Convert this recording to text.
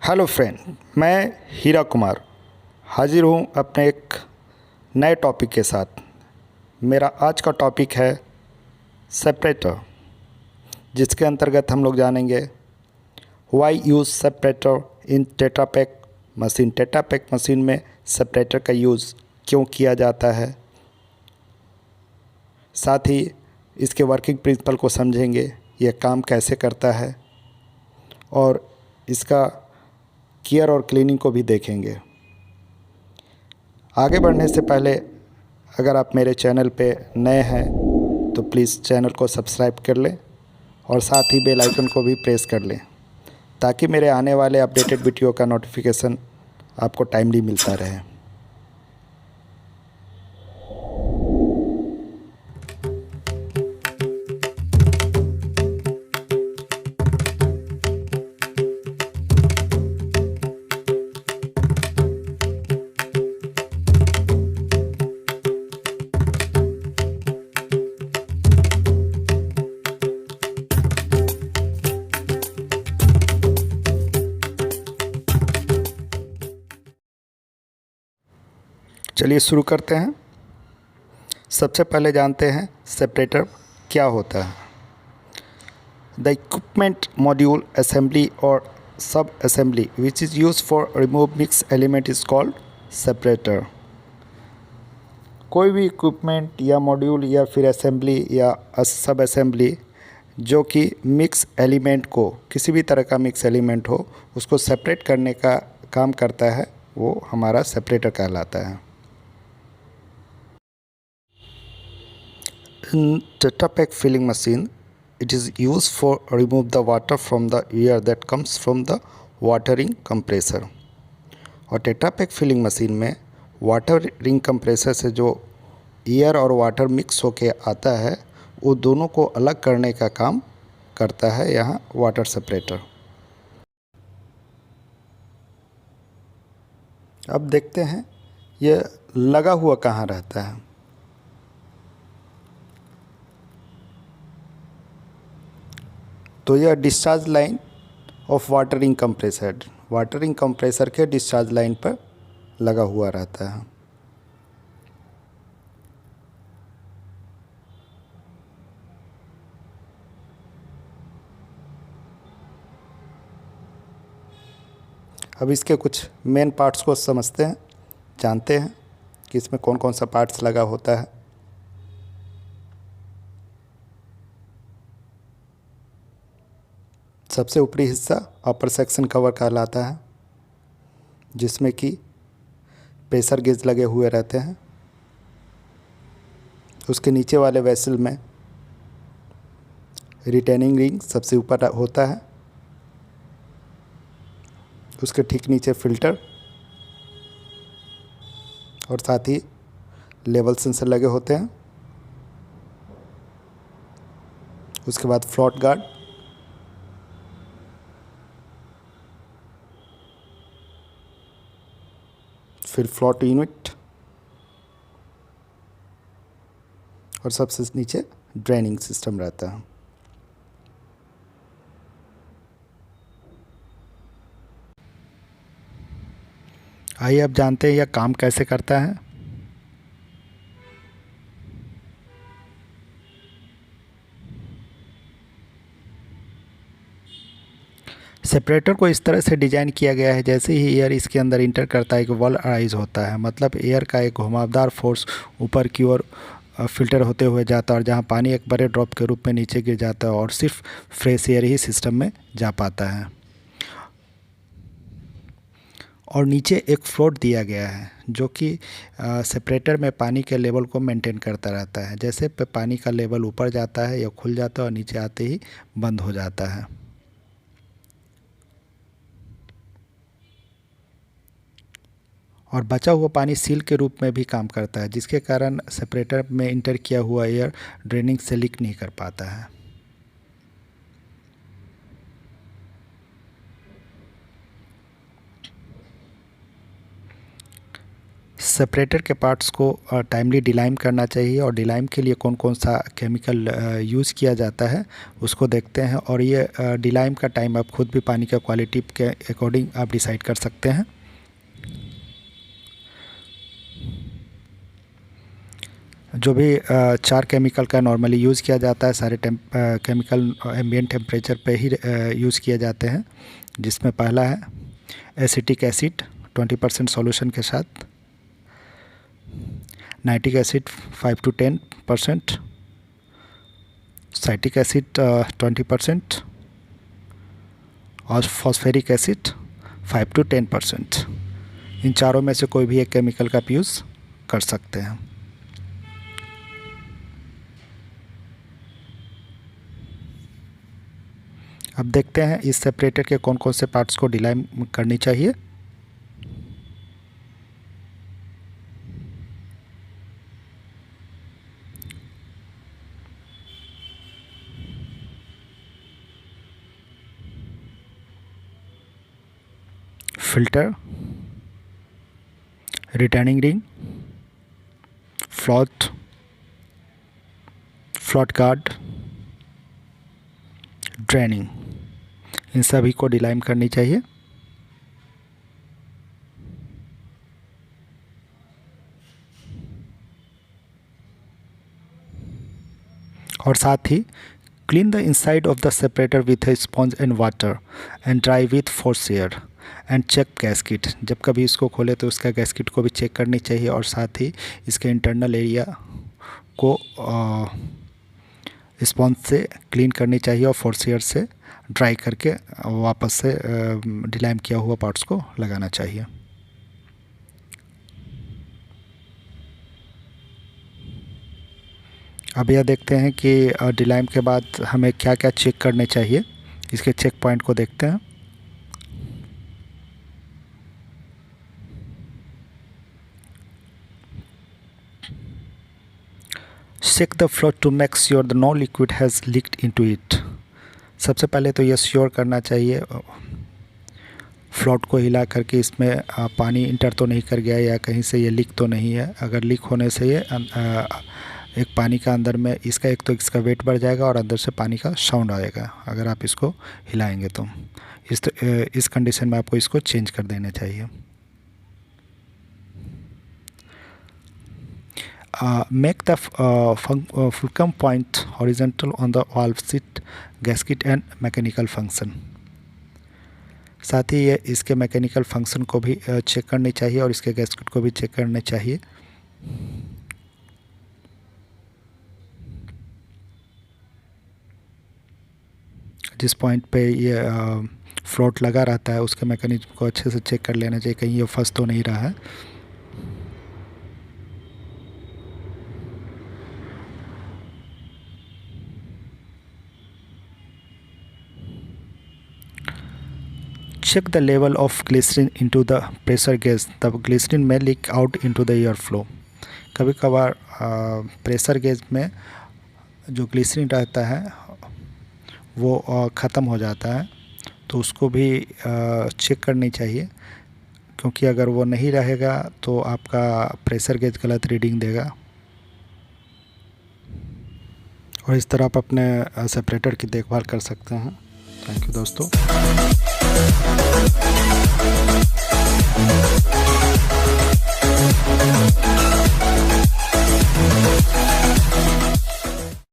Hello friend, मैं हीरा कुमार हाजिर हूँ अपने एक नए टॉपिक के साथ। मेरा आज का टॉपिक है सेपरेटर, जिसके अंतर्गत हम लोग जानेंगे वाई यूज़ सेपरेटर इन टेट्रापैक मशीन। टेट्रापैक मशीन में सेपरेटर का यूज़ क्यों किया जाता है, साथ ही इसके वर्किंग प्रिंसिपल को समझेंगे, यह काम कैसे करता है और इसका केयर और क्लीनिंग को भी देखेंगे। आगे बढ़ने से पहले अगर आप मेरे चैनल पे नए हैं तो प्लीज़ चैनल को सब्सक्राइब कर लें और साथ ही बेल आइकन को भी प्रेस कर लें, ताकि मेरे आने वाले अपडेटेड वीडियो का नोटिफिकेशन आपको टाइमली मिलता रहे। चलिए शुरू करते हैं। सबसे पहले जानते हैं सेपरेटर क्या होता है। द इक्विपमेंट मॉड्यूल असेंबली और सब assembly which is use for remove mix element is called separator. कोई भी इक्विपमेंट या मॉड्यूल या फिर असेंबली या सब असेंबली जो कि मिक्स एलिमेंट को, किसी भी तरह का मिक्स एलिमेंट हो, उसको सेपरेट करने का काम करता है, वो हमारा सेपरेटर कहलाता है। In Tetra Pak filling machine, it is used for remove the water from the air that comes from the watering compressor। और Tetra Pak filling machine में वाटरिंग कंप्रेसर से जो एयर और वाटर मिक्स होके आता है, वो दोनों को अलग करने का काम करता है यहाँ वाटर सेपरेटर। अब देखते हैं ये लगा हुआ कहाँ रहता है। तो यह discharge line of watering compressor के डिस्चार्ज लाइन पर लगा हुआ रहता है। अब इसके कुछ मेन पार्ट्स को समझते हैं, जानते हैं कि इसमें कौन कौन सा पार्ट्स लगा होता है। सबसे ऊपरी हिस्सा अपर सेक्शन कवर कहलाता है, जिसमें कि प्रेशर गेज लगे हुए रहते हैं। उसके नीचे वाले वेसल में रिटेनिंग रिंग सबसे ऊपर होता है। उसके ठीक नीचे फिल्टर और साथ ही लेवल सेंसर लगे होते हैं। उसके बाद फ्लोट गार्ड, फिर फ्लोट यूनिट और सबसे नीचे ड्रेनिंग सिस्टम रहता है। आइए अब जानते हैं यह काम कैसे करता है। सेपरेटर को इस तरह से डिज़ाइन किया गया है, जैसे ही एयर इसके अंदर इंटर करता है एक वॉल अराइज होता है, मतलब एयर का एक घुमावदार फोर्स ऊपर की ओर फिल्टर होते हुए जाता है और जहां पानी एक बड़े ड्रॉप के रूप में नीचे गिर जाता है और सिर्फ फ्रेश एयर ही सिस्टम में जा पाता है। और नीचे एक फ्लोट दिया गया है जो कि सेपरेटर में पानी के लेवल को मेंटेन करता रहता है। जैसे पानी का लेवल ऊपर जाता है या खुल जाता है और नीचे आते ही बंद हो जाता है। और बचा हुआ पानी सील के रूप में भी काम करता है, जिसके कारण सेपरेटर में इंटर किया हुआ एयर ड्रेनिंग से लीक नहीं कर पाता है। सेपरेटर के पार्ट्स को टाइमली डिलाइम करना चाहिए, और डिलाइम के लिए कौन कौन सा केमिकल यूज़ किया जाता है उसको देखते हैं। और ये डिलाइम का टाइम आप खुद भी पानी का क्वालिटी के अकॉर्डिंग आप डिसाइड कर सकते हैं। जो भी 4 केमिकल का नॉर्मली यूज़ किया जाता है, सारे केमिकल एम्बिएंट टेम्परेचर पे ही यूज़ किए जाते हैं, जिसमें पहला है एसिटिक एसिड 20% सॉल्यूशन के साथ, nitric acid 5 to 10%, citric acid 20% और फॉस्फेरिक एसिड 5 to 10%। इन चारों में से कोई भी एक केमिकल का यूज़ कर सकते हैं। अब देखते हैं इस सेपरेटर के कौन कौन से पार्ट्स को डिलाइम करनी चाहिए। Filter, returning ring, float guard, draining, इन सभी को डिलाइम करनी चाहिए। और साथ ही clean the inside of the separator with a sponge and water and dry with force air and check gasket. जब कभी इसको खोले तो उसका गैस्किट को भी चेक करनी चाहिए, और साथ ही इसके इंटरनल एरिया को स्पॉन्ज से क्लीन करनी चाहिए और फोर्स एयर से ड्राई करके वापस से डिलाइम किया हुआ पार्ट्स को लगाना चाहिए। अब यह देखते हैं कि डिलाइम के बाद हमें क्या क्या चेक करने चाहिए, इसके चेक पॉइंट को देखते हैं। Check the float to make sure the no liquid has leaked into it। सबसे पहले तो यह श्योर करना चाहिए फ्लोट को हिला करके इसमें पानी इंटर तो नहीं कर गया या कहीं से ये लीक तो नहीं है। अगर लीक होने से ये एक पानी का अंदर में इसका एक तो इसका वेट बढ़ जाएगा और अंदर से पानी का साउंड आएगा अगर आप इसको हिलाएंगे तो। इस कंडीशन में आपको इसको चेंज कर देना चाहिए। Make the fulcrum point horizontal on the valve seat, gasket and mechanical function। साथ ही ये इसके मैकेनिकल फंक्शन को भी चेक करनी चाहिए और इसके गैस्केट को भी चेक करने चाहिए। जिस पॉइंट पे ये फ्लोट लगा रहता है उसके मैकेनिज्म को अच्छे से चेक कर लेना चाहिए, कहीं ये फंस तो नहीं रहा है। Check the level of glycerin into the pressure gauge। The glycerin may leak out into the air flow। कभी कभार प्रेशर गेज में जो ग्लिसरीन रहता है वो ख़त्म हो जाता है, तो उसको भी चेक करनी चाहिए, क्योंकि अगर वो नहीं रहेगा तो आपका प्रेशर गेज गलत रीडिंग देगा। और इस तरह आप अपने सेपरेटर की देखभाल कर सकते हैं। थैंक यू दोस्तों।